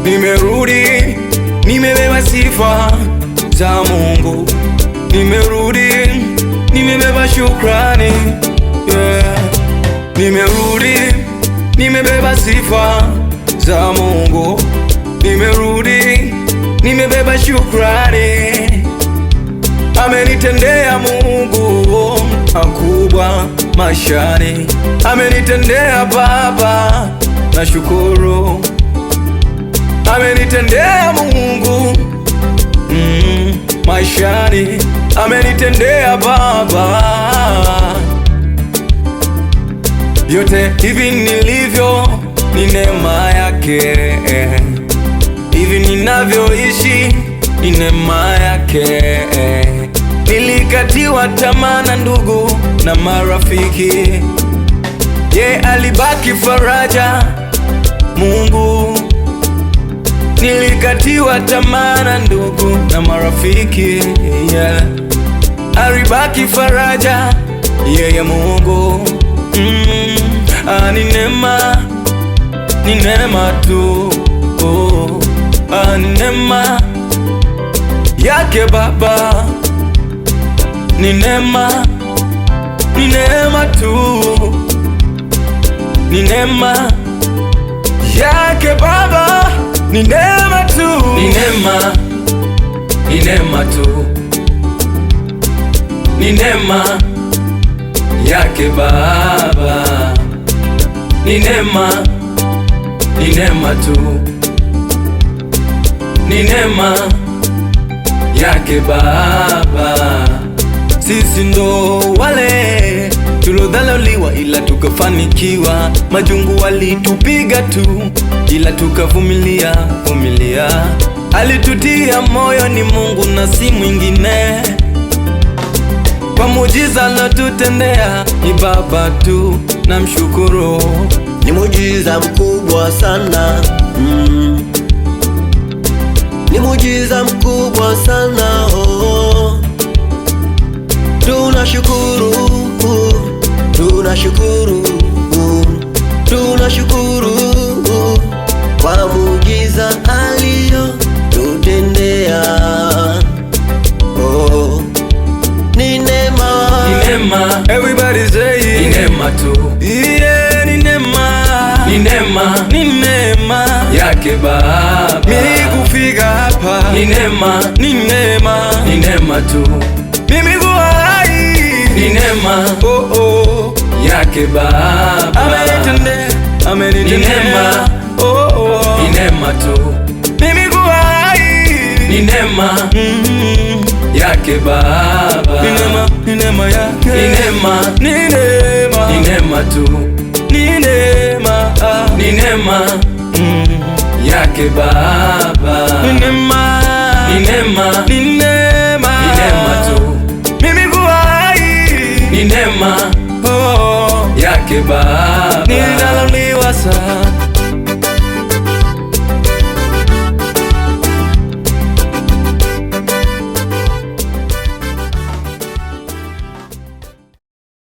Nimerudi, nimebeba sifa za Mungu. Nimerudi, nimebeba shukrani, yeah. Nimerudi, nimebeba sifa za Mungu. Nimerudi, nimebeba shukrani. Amenitendea Mungu makubwa maishani. Amenitendea Baba, nashukuru. Amenitendea Mungu maishani. Amenitendea Baba. Yote hivi nilivyo ni neema yake. Hivi ninavyoishi ni neema yake. Nilikatiwa tamaa na ndugu na marafiki, ye alibaki faraja Mungu. Nilikatiwa tamaa na ndugu na marafiki, yeah. Alibaki faraja yeye Mungu. Ni neema, ni neema tu. Ni neema yake Baba. Ni neema, ni neema tu. Ni neema yake Baba. Ni neema tu. Ni neema, ni neema tu. Ni neema yake Baba. Ni neema, ni neema tu. Ni neema yake Baba. Sisi ndo wale tulodhalauliwa ila tukafanikiwa. Majungu walitupiga tu ila tukavumilia. Alitutia moyo ni Mungu na si mwingine. Kwa muujiza alotutendea ni Baba tu, namshukuru. Ni muujiza mkubwa sana. Ni muujiza mkubwa sana. Tunashukuru, tunashukuru, tunashukuru kwa muujiza aliyotutendea. Ni neema, ni neema. Everybody say ni neema tu. Yeah, ni neema, ni neema, ni neema yake Baba. Mimi kufika hapa ni neema, ni neema, ni neema tu. Mimi kuwa hai ni neema, yake Baba. Amenitendea, amenitendea, ni neema, ni neema tu. Mimi kuwa hai ni neema, yake Baba. Ni neema, ni neema yake. Ni neema, ni neema, ni neema tu. Ni neema, ni neema yake Baba. Ni neema, ni neema, ni neema, ni neema tu. Mimi kuwa hai ni neema yake Baba. Ni